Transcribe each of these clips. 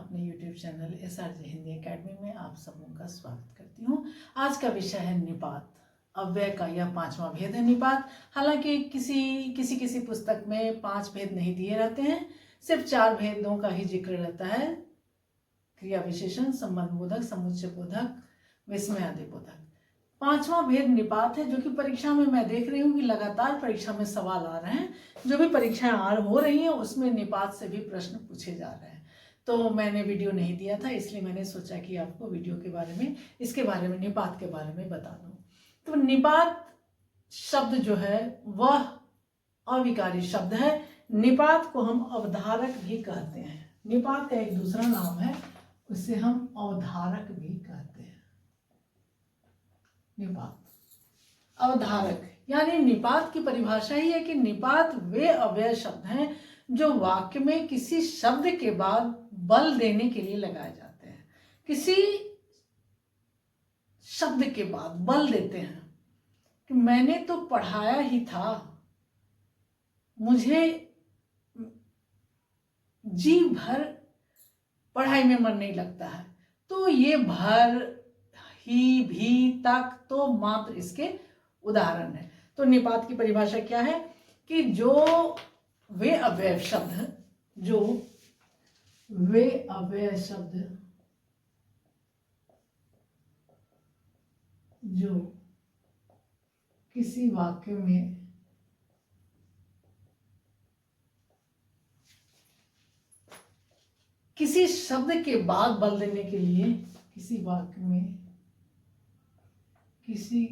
अपने YouTube channel SRJ Hindi academy में आप सबों का स्वागत करती हूँ। आज का विषय है निपात। अव्यय का यह पांचवा भेद है निपात। हालांकि किसी पुस्तक में 5 भेद नहीं दिए रहते हैं, सिर्फ 4 भेदों का ही जिक्र रहता है। क्रिया विशेषण, संबंध बोधक, समुच्चय बोधक, विस्मयादि बोधक। 5वां भेद निपात है, जो कि परीक्षा में मैं देख रही हूँ कि लगातार परीक्षा में सवाल आ रहे हैं। जो भी परीक्षाएं हो रही हैं उसमें निपात से भी प्रश्न पूछे जा रहे हैं। तो मैंने वीडियो नहीं दिया था, इसलिए मैंने सोचा कि आपको वीडियो के बारे में, इसके बारे में, निपात के बारे में बता दूं। तो निपात शब्द जो है वह अविकारी शब्द है। निपात को हम अवधारक भी कहते हैं। निपात का एक दूसरा नाम है, उसे हम अवधारक भी कहते हैं। निपात अवधारक यानी निपात की परिभाषा ही है कि निपात वे अव्यय शब्द हैं जो वाक्य में किसी शब्द के बाद बल देने के लिए लगाए जाते हैं। किसी शब्द के बाद बल देते हैं कि मैंने तो पढ़ाया ही था, मुझे जी भर पढ़ाई में मन नहीं लगता है, तो ये भर, ही, भी, तक, तो, मात्र इसके उदाहरण है। तो निपात की परिभाषा क्या है कि जो वे अव्यय शब्द हैं, जो वे अव्यय शब्द जो किसी वाक्य में किसी शब्द के बाद बल देने के लिए, किसी वाक्य में किसी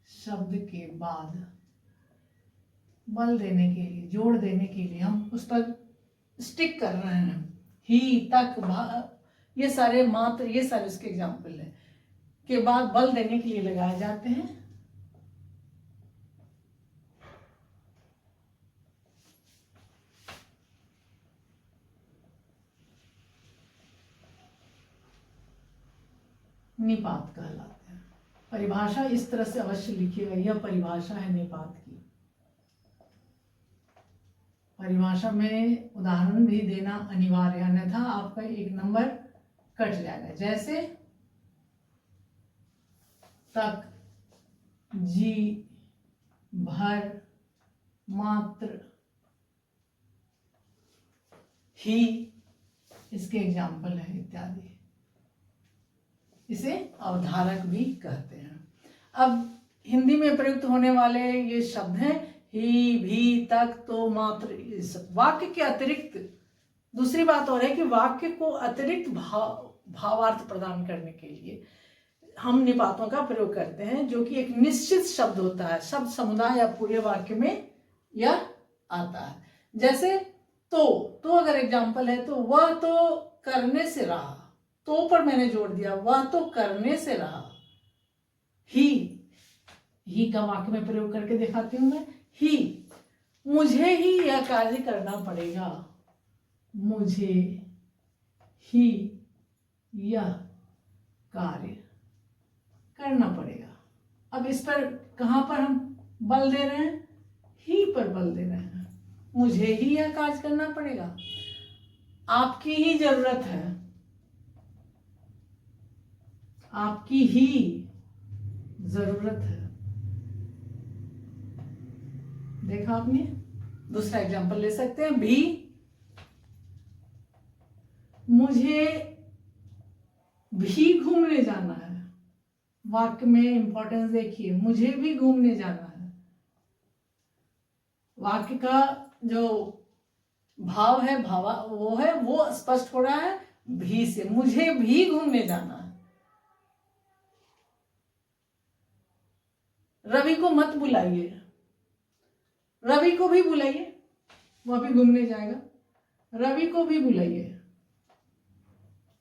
शब्द के बाद बल देने के लिए, जोड़ देने के लिए, हम उस पर स्टिक कर रहे हैं। ही, तक, ये सारे, मात्र, ये सारे उसके एग्जाम्पल हैं, के बाद बल देने के लिए लगाए जाते हैं। निपात कहलाते हैं। परिभाषा इस तरह से अवश्य लिखिएगा, यह परिभाषा है निपात की। परिभाषा में उदाहरण भी देना अनिवार्य है, अन्यथा आपका 1 नंबर कट जाएगा। जैसे तक, जी, भर, मात्र, ही इसके एग्जाम्पल है इत्यादि। इसे अवधारक भी कहते हैं। अब हिंदी में प्रयुक्त होने वाले ये शब्द हैं ही, भी, तक, तो, मात्र। इस वाक्य के अतिरिक्त दूसरी बात और है कि वाक्य को अतिरिक्त भावार्थ प्रदान करने के लिए हम निपातों का प्रयोग करते हैं, जो कि एक निश्चित शब्द होता है, शब्द समुदाय या पूरे वाक्य में यह आता है। जैसे तो अगर एग्जाम्पल है तो वह तो करने से रहा, तो पर मैंने जोड़ दिया, वह तो करने से रहा। ही का वाक्य में प्रयोग करके दिखाती हूं मैं। ही, मुझे ही यह कार्य करना पड़ेगा, मुझे ही यह कार्य करना पड़ेगा। अब इस पर कहां पर हम बल दे रहे हैं? ही पर बल दे रहे हैं। मुझे ही यह कार्य करना पड़ेगा, आपकी ही जरूरत है, आपकी ही जरूरत है। देखा आपने? दूसरा एग्जांपल ले सकते हैं। भी, मुझे भी घूमने जाना है। वाक्य में इंपॉर्टेंस देखिए, मुझे भी घूमने जाना है। वाक्य का जो भाव है, वो स्पष्ट हो रहा है भी से। मुझे भी घूमने जाना है। रवि को मत बुलाइए, रवि को भी बुलाइए, वह भी घूमने जाएगा। रवि को भी बुलाइए,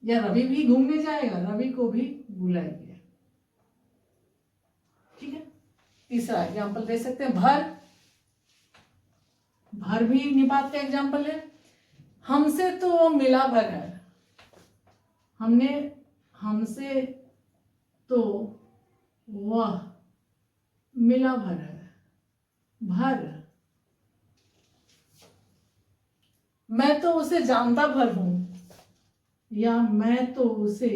या रवि भी घूमने जाएगा, रवि को भी बुलाइए। ठीक है। तीसरा एग्जाम्पल दे सकते हैं। भर भी निपात का एग्जाम्पल है। हमसे तो वो मिला भर है, हमसे तो वह मिला भर है। भर, मैं तो उसे जानता भर हूं, या मैं तो उसे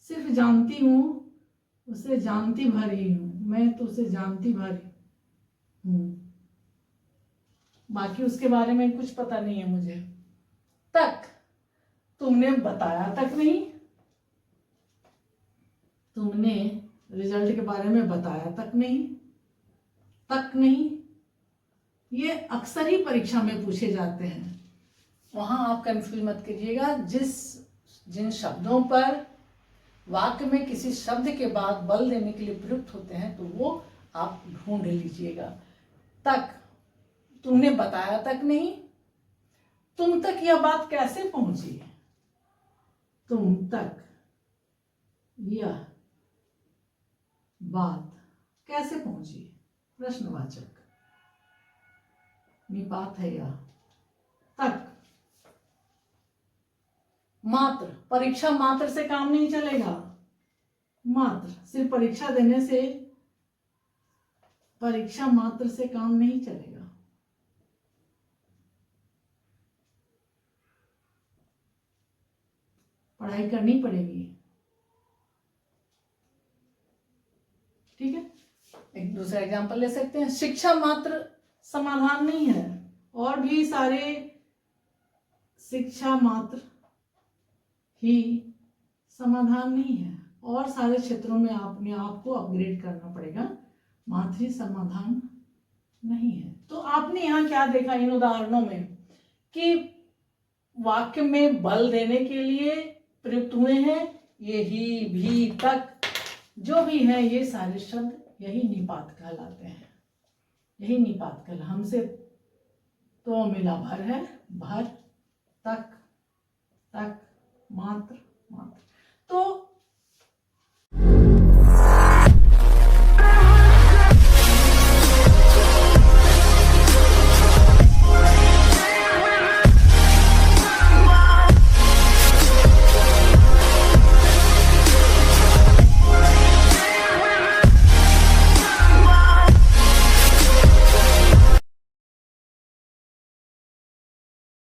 सिर्फ जानती हूँ, उसे जानती भर ही हूँ, मैं तो उसे जानती भर हूँ, बाकी उसके बारे में कुछ पता नहीं है मुझे। तक, तुमने बताया तक नहीं, तुमने रिजल्ट के बारे में बताया तक नहीं, तक नहीं, ये अक्सर ही परीक्षा में पूछे जाते हैं। वहां आप कंफ्यूज मत करिएगा। जिन शब्दों पर वाक्य में किसी शब्द के बाद बल देने के लिए प्रयुक्त होते हैं तो वो आप ढूंढ लीजिएगा। तक, तुमने बताया तक नहीं, तुम तक यह बात कैसे पहुंची, तुम तक यह बात कैसे पहुंची, प्रश्नवाचक, निपात है यह। तक, मात्र, परीक्षा मात्र से काम नहीं चलेगा। मात्र, सिर्फ परीक्षा देने से, परीक्षा मात्र से काम नहीं चलेगा। पढ़ाई करनी पड़ेगी। ठीक है, एक दूसरा एग्जांपल ले सकते हैं। शिक्षा मात्र समाधान नहीं है, और भी सारे, शिक्षा मात्र ही समाधान नहीं है, और सारे क्षेत्रों में अपने आप को अपग्रेड करना पड़ेगा। मात्र ही समाधान नहीं है। तो आपने यहाँ क्या देखा इन उदाहरणों में कि वाक्य में बल देने के लिए प्रयुक्त हुए हैं ये ही, भी, तक, जो भी है ये सारे शब्द यही निपात कहलाते हैं। यही निपात कहला। हमसे तो मिला भर है, भर, तक, तक, मात्र, मात्र। तो